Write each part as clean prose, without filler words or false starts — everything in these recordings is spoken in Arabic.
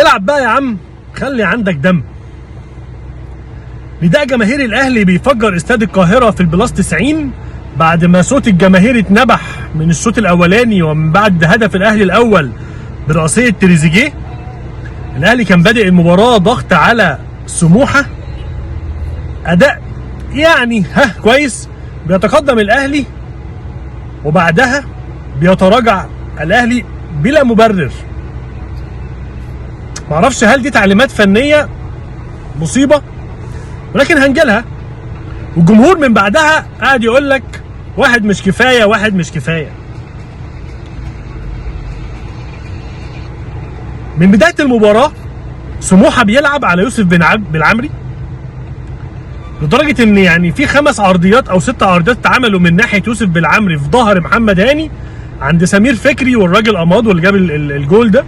العب بقى يا عم، خلي عندك دم. نداء جماهير الاهلي بيفجر استاد القاهره في البلاس 90 بعد ما صوت الجماهير اتنبح من الشوط الاولاني ومن بعد هدف الاهلي الاول برأسية تريزيجيه. الاهلي كان بادئ المباراه ضغط على سموحه، اداء يعني كويس، بيتقدم الاهلي وبعدها بيتراجع الاهلي بلا مبرر. معرفش هل دي تعليمات فنيه مصيبه، ولكن هنجيلها. والجمهور من بعدها قاعد يقول لك واحد مش كفايه، واحد مش كفايه. من بدايه المباراه سموحه بيلعب على يوسف بالعمري، لدرجه ان يعني في 5 عرضيات او 6 عرضيات اتعملوا من ناحيه يوسف بالعمري في ظهر محمد هاني عند سمير فكري والراجل اماضو اللي جاب الجول ده.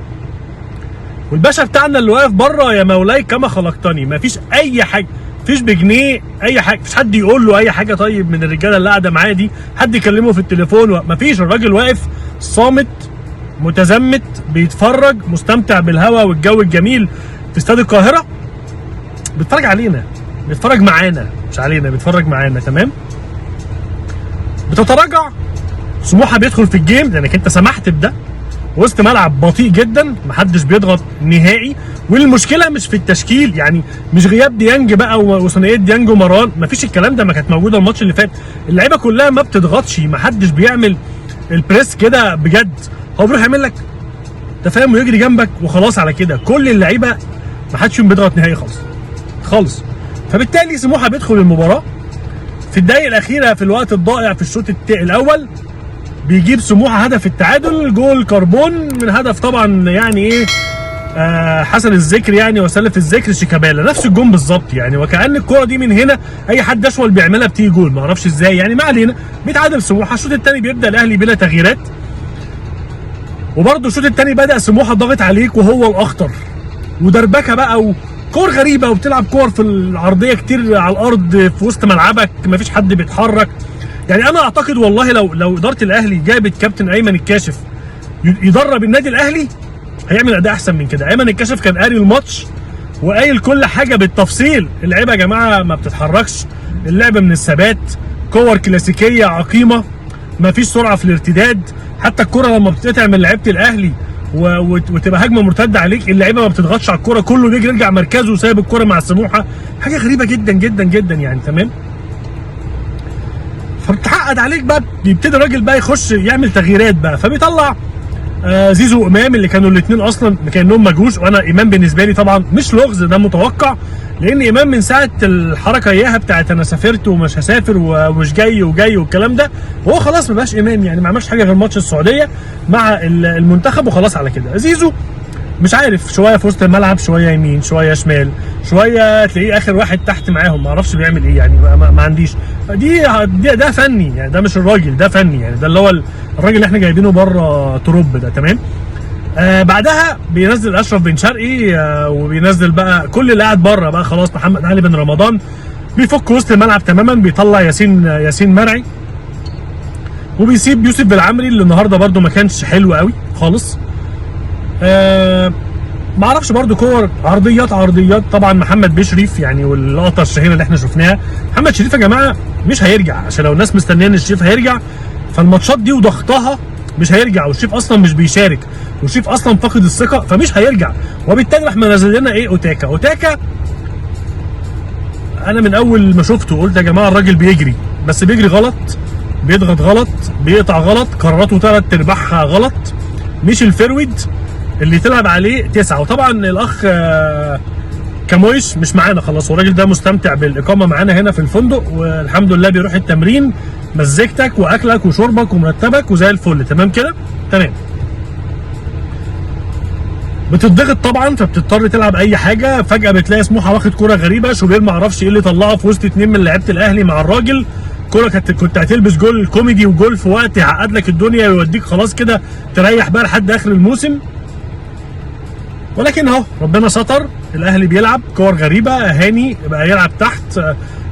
والباشا بتاعنا اللي واقف بره، يا مولاي كما خلقتني، مفيش اي حاجه، مفيش بجنيه اي حاجه، مفيش حد يقول له اي حاجه. طيب من الرجاله اللي قاعده معاه دي حد يكلمه في التليفون؟ مفيش. الراجل واقف صامت متزمت بيتفرج مستمتع بالهواء والجو الجميل في استاد القاهره، بيتفرج علينا، بيتفرج معانا، مش علينا، بيتفرج معانا. تمام. بتتراجع سموحه، بيدخل في الجيم لانك انت سمحت بده. وسط ملعب بطيء جدا، محدش بيضغط نهائي. والمشكله مش في التشكيل، يعني مش غياب ديانج بقى وثنائيه ديانج ومروان، مفيش الكلام ده، ما كانت موجوده الماتش اللي فات. اللعيبه كلها ما بتضغطش، محدش بيعمل البريس كده بجد، هو بيروح يعمل لك تفاهم ويجري جنبك وخلاص على كده. كل اللعيبه ما حدش فيهم بيضغط نهائي خالص خالص. فبالتالي سموحه بيدخل المباراه في الدقائق الاخيره في الوقت الضائع في الشوط الاول، بيجيب سموحه هدف التعادل، جول كربون من هدف طبعا يعني ايه حسن الذكر يعني وسلف الذكر شيكابالا، نفس الجون بالظبط يعني، وكأن الكرة دي من هنا اي حد اشول بيعملها بتيجي جول، ما اعرفش ازاي يعني، ما علينا. بيتعادل سموحه. الشوط الثاني بيبدا الاهلي بلا تغييرات، وبرده الشوط الثاني بدا سموحه ضاغط عليك وهو الاخطر، ودربكه بقى وكور غريبه، وبتلعب كور في العرضيه كتير على الارض في وسط ملعبك، ما فيش حد بيتحرك. يعني انا اعتقد والله لو اداره الاهلي جابت كابتن ايمن الكاشف يدرب النادي الاهلي هيعمل اداء احسن من كده. ايمن الكاشف كان قاري الماتش وقايل كل حاجه بالتفصيل. اللعيبه يا جماعه ما بتتحركش، اللعبه من الثبات، كور كلاسيكيه عقيمه، ما فيش سرعه في الارتداد. حتى الكره لما بتتقطع من لعيبه الاهلي وتبقى هجمه مرتده عليك، اللعيبه ما بتضغطش على الكره، كله بيجي يرجع مركزه وسايب الكره مع سموحه. حاجه غريبه جدا جدا جدا يعني. تمام. فبتحقد عليك بقى، بيبتدي الراجل بقى يخش يعمل تغييرات بقى، فبيطلع زيزو وامام اللي كانوا الاثنين اصلا كانهم ما جوش. وانا امام بالنسبه لي طبعا مش لغز، ده متوقع، لان امام من ساعه الحركه اياها بتاعت انا سافرت ومش هسافر ومش جاي وجاي والكلام ده، وهو خلاص ما بقاش امام يعني، ما عملش حاجه غير ماتش السعوديه مع المنتخب وخلاص على كده. زيزو مش عارف، شويه في وسط الملعب، شويه يمين، شويه شمال، شويه تلاقيه اخر واحد تحت معاهم، ما اعرفش بيعمل ايه يعني، ما عنديش ده فني يعني، ده مش الراجل، ده فني يعني، ده اللي هو الراجل اللي احنا جايبينه بره تروب ده. تمام. بعدها بينزل اشرف بن شرقي، وبينزل بقى كل اللي قاعد بره بقى خلاص، محمد علي بن رمضان، بيفك وسط الملعب تماما، بيطلع ياسين مرعي، وبيسيب يوسف بالعمري اللي النهارده برده ما كانش حلو قوي خالص. ما اعرفش برده كور عرضيات طبعا محمد بشريف يعني، واللقطه الشهيره اللي احنا شفناها. محمد شريف يا جماعه مش هيرجع، عشان لو الناس مستنيه ان الشريف هيرجع، فالماتشات دي وضغطها مش هيرجع، والشريف اصلا مش بيشارك، والشريف اصلا فاقد الثقه، فمش هيرجع. وبالتالي راح منزل لنا ايه؟ اوتاكا. انا من اول ما شفته قلت يا جماعه الراجل بيجري، بس بيجري غلط، بيضغط غلط، بيقطع غلط، قراراته 3/4 غلط، مش الفيرويد اللي تلعب عليه 9. وطبعا الاخ كامويش مش معانا خلاص، والراجل ده مستمتع بالاقامه معانا هنا في الفندق، والحمد لله بيروح التمرين، مزيكتك واكلك وشربك ومرتبك وزي الفل. تمام كده؟ تمام. بتضغط طبعا، فبتضطر تلعب اي حاجه. فجاه بتلاقي سموحه واخد كوره غريبه، شوبير ما اعرفش ايه اللي طلعه في وسط 2 من لعيبه الاهلي مع الراجل. كوره كنت هتلبس جول كوميدي وجول في وقت يعقد لك الدنيا ويوديك خلاص كده تريح بقى لحد اخر الموسم. ولكن اهو ربنا ستر، الاهلي بيلعب كور غريبه، هاني بقى يلعب تحت،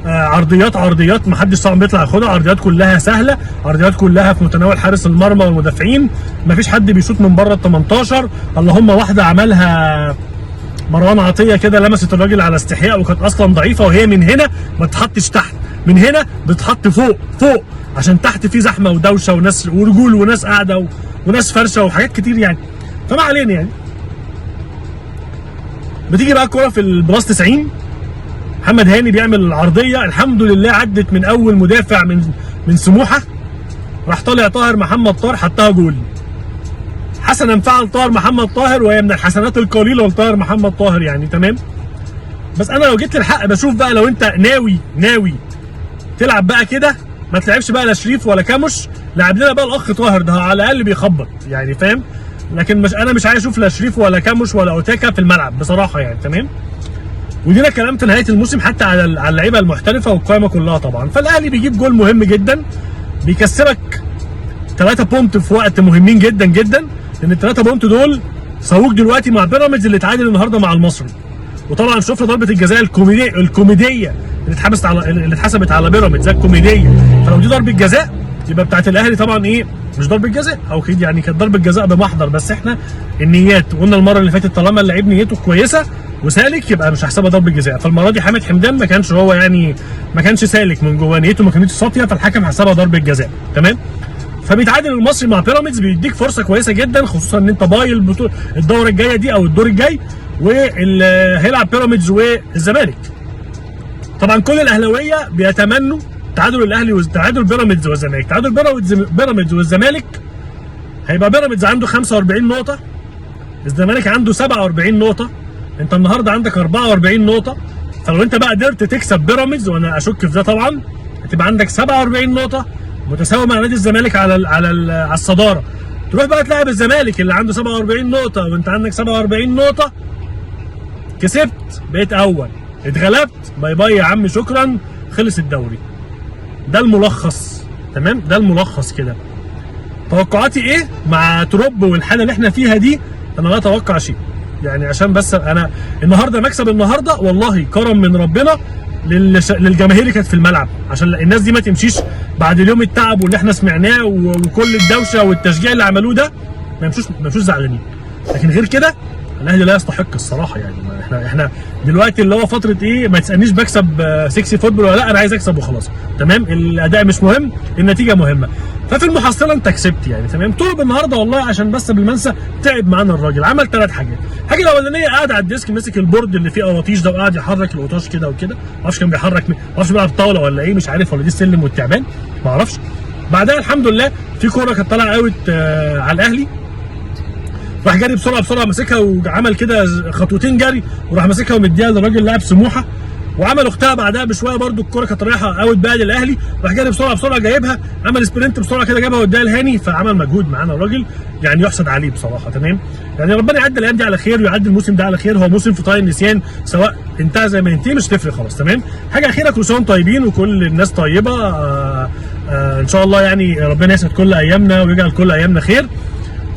عرضيات ما حدش طبعا بيطلع ياخدها، عرضيات كلها سهله، عرضيات كلها في متناول حارس المرمى والمدافعين، ما فيش حد بيشوط من بره ال 18. اللهم واحده عملها مروان عطيه كده لمست الراجل على استحياء وكانت اصلا ضعيفه، وهي من هنا ما تتحطش تحت، من هنا بتتحط فوق فوق، عشان تحت في زحمه ودوشه وناس ورجول وناس قاعده وناس فرشه وحاجات كتير يعني. فما علينا يعني. بتيجي بقى الكوره في البلاس 90، محمد هاني بيعمل العرضيه، الحمد لله عدت من اول مدافع من سموحه، راح طالع طاهر محمد طاهر حطها جول. حسنا فعل طاهر محمد طاهر، وهي من الحسنات القليله لطاهر محمد طاهر يعني. تمام. بس انا لو جيت للحق بشوف بقى لو انت ناوي تلعب بقى كده، ما تلعبش بقى لا شريف ولا كاموش، لعب لنا بقى الاخ طاهر ده على الاقل بيخبط يعني، فاهم؟ لكن انا مش عايز اشوف لا شريف ولا كاموش ولا اوتاكا في الملعب بصراحه يعني. تمام. ودينا كلام في نهايه الموسم حتى على اللعيبه المحترفه والقائمه كلها طبعا. فالاهلي بيجيب جول مهم جدا، بيكسبك 3 بونت في وقت مهمين جدا جدا، لان ال3 بونت دول سووك دلوقتي مع بيراميدز اللي اتعادل النهارده مع المصري. وطبعا شفنا ضربه الجزاء الكوميديه اللي اتحسبت على بيراميدز الكوميديه. فلو دي ضربه جزاء يبقى بتاعت الاهلي طبعا ايه، مش ضربه جزاء، او كده يعني كانت ضربه جزاء بمحضر، بس احنا النيات قلنا المره اللي فاتت طالما اللعيب نيته كويسه وسالك يبقى مش هحسبها ضربه جزاء. فالمره دي حامد حمدان ما كانش هو يعني ما كانش سالك من جوه، نيته ما كانتش صافيه، فالحكم حسبها ضربه جزاء. تمام. فبيتعادل المصري مع بيراميدز، بيديك فرصه كويسه جدا، خصوصا ان انت باي البطوله الدوره الجايه دي او الدور الجاي، واللي هيلعب بيراميدز والزمالك. طبعا كل الاهلاويه بيتمنوا تعادل الاهلي وتعادل بيراميدز والزمالك. تعادل بيراميدز والزمالك هيبقى بيراميدز عنده 45 نقطه، الزمالك عنده 47 نقطه، انت النهارده عندك 44 نقطه. فلو انت بقى قدرت تكسب بيراميدز، وانا اشك في ده طبعا، هتبقى عندك 47 نقطه متساوي مع نادي الزمالك على الصداره. تروح بقى تلاعب الزمالك اللي عنده 47 نقطه وانت عندك 47 نقطه، كسبت بقيت اول، اتغلبت باي باي يا عم شكرا، خلص الدوري. ده الملخص. تمام. ده الملخص كده. توقعاتي ايه مع تروب والحاله اللي احنا فيها دي؟ انا لا اتوقع شيء يعني، عشان بس انا النهارده مكسب النهارده والله كرم من ربنا للجماهير اللي كانت في الملعب، عشان الناس دي ما تمشيش بعد اليوم التعب واللي احنا سمعناه وكل الدوشه والتشجيع اللي عملوه ده ما يمشوش زعلانين. لكن غير كده الاهلي لا يستحق الصراحه يعني. احنا دلوقتي اللي هو فتره ايه، ما تسالنيش بكسب 6 فوتبول ولا لا، انا عايز اكسب وخلاص. تمام. الاداء مش مهم، النتيجه مهمه. ففي المحصله انت كسبت يعني. تمام. طلب النهارده والله عشان بس قبل ما انسى، تعب معانا الراجل، عمل 3 حاجات. الحاجه الاولانيه قاعد على الديسك ماسك البورد اللي فيه قواطيش ده، وقاعد يحرك القطاش كده وكده، ما اعرفش كان بيحرك ما اعرفش بيلعب طاوله ولا ايه، مش عارف، ولا دي السلم والتعبان ما اعرفش. بعدها الحمد لله في كوره كانت طالعه اوت على الاهلي، راح جري بسرعه ماسكها وعمل كده خطوتين جري، وراح ماسكها ومديها للراجل لاعب سموحه، وعمل اختها بعدها بشويه برده الكوره كانت رايحه اوت بقى للاهلي، راح جري بسرعه جايبها، عمل سبرنت بسرعه كده جابها واداها لهاني، فعمل مجهود معانا الراجل يعني يحسد عليه بصراحه. تمام. يعني ربنا يعدي الايام دي على خير ويعدي الموسم ده على خير، هو موسم في طي النسيان، سواء انتهى زي ما ينتهي مش تفرق خلاص. تمام. حاجه اخيره، كل سنه طيبين وكل الناس طيبه. ان شاء الله يعني ربنا يسعد كل ايامنا ويجعل كل ايامنا خير.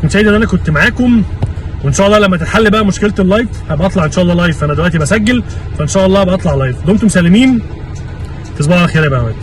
كنت سعيد ان انا كنت معاكم، وان شاء الله لما تتحل بقى مشكله اللايف هبقى اطلع ان شاء الله لايف. انا دلوقتي بسجل، فان شاء الله هبقى اطلع لايف. دمتم سالمين، تصبحوا على خير يا بهوات.